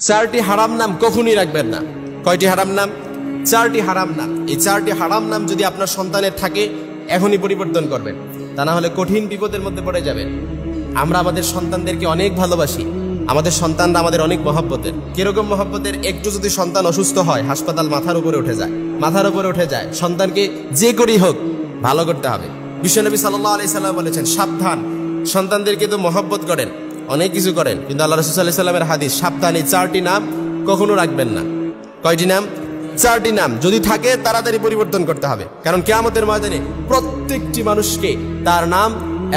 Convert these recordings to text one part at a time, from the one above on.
চারটি হারাম নাম কখনোই রাখবেন না। কয়টি হারাম নাম? চারটি হারাম নাম। এই চারটি হারাম নাম যদি আপনার সন্তানের থাকে এখনই পরিবর্তন করবেন, তা না হলে কঠিন বিপদের মধ্যে পড়ে যাবেন। আমরা আমাদের সন্তানদেরকে অনেক ভালোবাসি, আমাদের সন্তানরা আমাদের অনেক মহব্বতের। কিরকম মহব্বতের? একটু যদি সন্তান অসুস্থ হয়, হাসপাতাল মাথার উপরে উঠে যায়। সন্তানকে যে করেই হোক ভালো করতে হবে। বিশ্বনবী সাল্লাল্লাহু আলাইহি সাল্লাম বলেছেন, সাবধান, সন্তানদেরকে তো মহব্বত করেন, অনেক কিছু করেন, কিন্তু আল্লাহ রাসূল সাল্লাল্লাহু আলাইহি সাল্লামের হাদিস, সাবধান, এই চারটি নাম কখনো রাখবেন না। কয়টি নাম? চারটি নাম। যদি থাকে তাড়াতাড়ি পরিবর্তন করতে হবে, কারণ কিয়ামতের ময়দানে প্রত্যেকটি মানুষকে তার নাম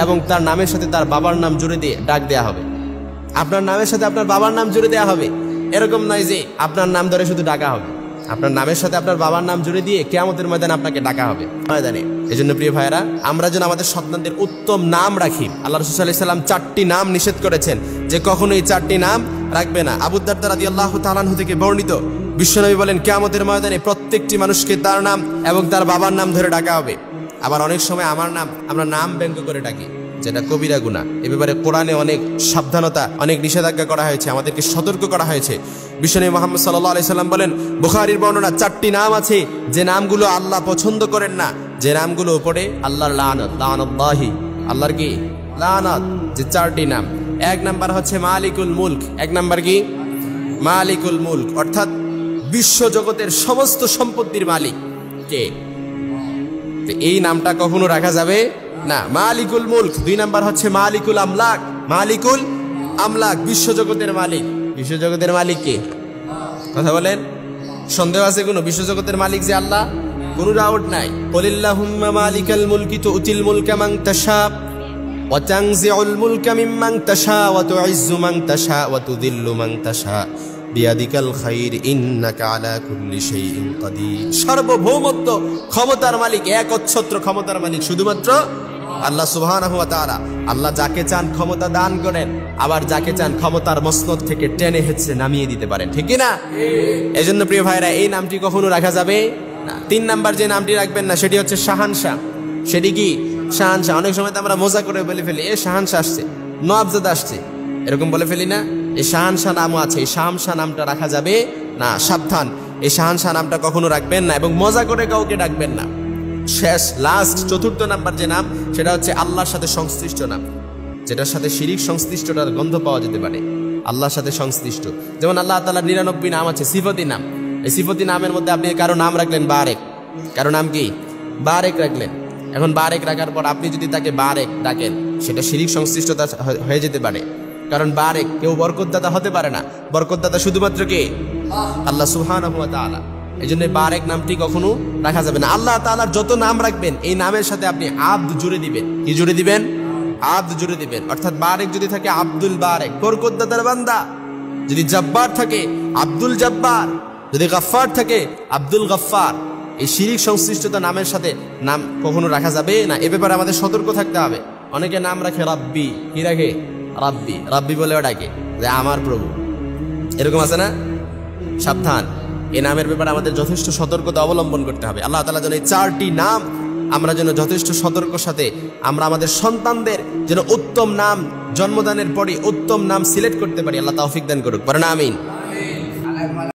এবং তার নামের সাথে তার বাবার নাম জুড়ে দিয়ে ডাক দেয়া হবে। আপনার নামের সাথে আপনার বাবার নাম জুড়ে দেওয়া হবে। এরকম নয় যে আপনার নাম ধরে শুধু ডাকা হবে, আপনার নামের সাথে আপনার বাবার নাম জুড়ে দিয়ে কিয়ামতের ময়দানে আপনাকে ডাকা হবে ময়দানে। এই জন্য প্রিয় ভাইয়েরা, আমরা যেন আমাদের সন্তানদের উত্তম নাম রাখি। আল্লাহ রাসূল সাল্লাল্লাহু আলাইহি সাল্লাম চারটি নাম নিষেধ করেছেন যে কখনো এই চারটি নাম রাখবে না। আবু দারদা রাদিয়াল্লাহু তাআলা আনহু থেকে বর্ণিত, বিশ্বনবী বলেন, কিয়ামতের ময়দানে প্রত্যেকটি মানুষকে তার নাম এবং তার বাবার নাম ধরে ডাকা হবে। আবার অনেক সময় আমার নাম আমরা নাম ব্যঙ্গ করে ডাকি, যেটা কবিরা গুনাহ। এ ব্যাপারে কোরআনে অনেক সাবধানতা, অনেক নিষেধাজ্ঞা করা হয়েছে, আমাদেরকে সতর্ক করা হয়েছে। বিশ্বনবী মুহাম্মদ সাল্লাল্লাহু আলাইহি সাল্লাম বলেন, বুখারীর বর্ণনা, চারটি নাম আছে যে নামগুলো আল্লাহ পছন্দ করেন না, যে নামগুলো উপরে আল্লাহর লানত, লানাতুল্লাহি, আল্লাহর কি লানত। যে চারটি নাম, এক নাম্বার হচ্ছে মালিকুল মুলক। এক নাম্বার কি? মালিকুল মুলক, অর্থাৎ বিশ্ব জগতের সমস্ত সম্পত্তির মালিক কে? এই নামটা কখনো রাখা যাবে না, মালিকুল মুলক। দুই নাম্বার হচ্ছে মালিকুল আমলাক। মালিকুল আমলাক, বিশ্বজগতের মালিক। বিশ্বজগতের মালিক কে? কথা বলেন, সন্দেহ আছে কোনো? বিশ্বজগতের মালিক যে আল্লাহ, কোনো ডাউট নাই। কুলিল্লাহুম্মা মালিকাল মুলকি তুতিল মুলকা মান তাশা ওয়া তানজিউল মুলকা মিম্মান তাশা ওয়া তুইজ্জু মান তাশা ওয়া তুযিল্লু মান তাশা বিয়াদিকাল খাইর ইন্নাকা আলা কুল্লি শাইইন কাদির। সার্বভৌমত্ব ক্ষমতার মালিক, একচ্ছত্র ক্ষমতার মালিক শুধুমাত্র আল্লাহ সুবহানাহু ওয়া তাআলা। আল্লাহ যাকে চান ক্ষমতা দান করেন, আবার যাকে চান ক্ষমতার মসনদ থেকে টেনে হেঁচড়ে নামিয়ে দিতে পারেন, ঠিক কি না? এজন্য প্রিয় ভাইরা, এই নামটি কখনো রাখা যাবে না। তিন নাম্বার যে নামটি রাখবেন না সেটি হচ্ছে শাহানশাহ। সেটি কি? শাহানশাহ। অনেক সময় তো আমরা মজা করে বলে ফেলি, এ শাহানশাহ আসছে, নওয়াবজাদা আসছে, এরকম বলে ফেলি না? এই শাহানশাহ নামও আছে, এই শামশাহ নামটা রাখা যাবে না। সাবধান, এই শাহানশাহ নামটা কখনো রাখবেন না এবং মজা করে কাউকে ডাকবেন না। শেষ, লাস্ট, চতুর্থ নাম্বার যে নাম, সেটা হচ্ছে আল্লাহর সাথে সংশ্লিষ্ট নাম, যেটার সাথে শিরিক সংশ্লিষ্টতার গন্ধ পাওয়া যেতে পারে। আল্লাহর সাথে সংশ্লিষ্ট, যেমন আল্লাহ তাআলার 99 নাম আছে, সিফতি নাম। এই সিফতি নামের মধ্যে আপনি কারো নাম রাখলেন বারেক, কারো নাম কি? বারেক রাখলেন। এখন বারেক রাখার পর আপনি যদি তাকে বারেক ডাকেন, সেটা শিরিক সংশ্লিষ্টতা হয়ে যেতে পারে। কারণ বারেক, কেউ বরকতদাতা হতে পারে না, বরকতদাতা শুধুমাত্র কে? আল্লাহ সুবহানাহু ওয়া তাআলা। এই জন্য বারেক নামটি কখনো রাখা যাবে না। আল্লাহ তাআলার যত নাম রাখবেন, এই নামের সাথে আপনি আব্দ জুড়ে দিবেন। কি জুড়ে দিবেন? আব্দ জুড়ে দিবেন। অর্থাৎ বারেক যদি থাকে, আব্দুল বারেক, বরকতদাতার বান্দা। যদি জব্বার থাকে, আব্দুল জব্বার। যদি গফফার থাকে, আব্দুল গফফার। এই শিরিক সংশ্লিষ্টতা নামের সাথে নাম কখনো রাখা যাবে না। এ ব্যাপারে আমাদের সতর্ক থাকতে হবে। অনেকে নাম রাখে রাব্বি। কি রাখে? রাব্বি। রাব্বি বলে ডাকে যে আমার প্রভু, এরকম আছে না? সাবধান, এই নামের ব্যাপারে আমাদের যথেষ্ট সতর্কতা অবলম্বন করতে হবে। আল্লাহ তাআলা যেন এই চারটি নাম আমরা যেন যথেষ্ট সতর্ক সাথে আমরা আমাদের সন্তানদের যেন উত্তম নাম, জন্মদানের পরে উত্তম নাম সিলেক্ট করতে পারি। আল্লাহ তৌফিক দান করুক, বলেন আমিন।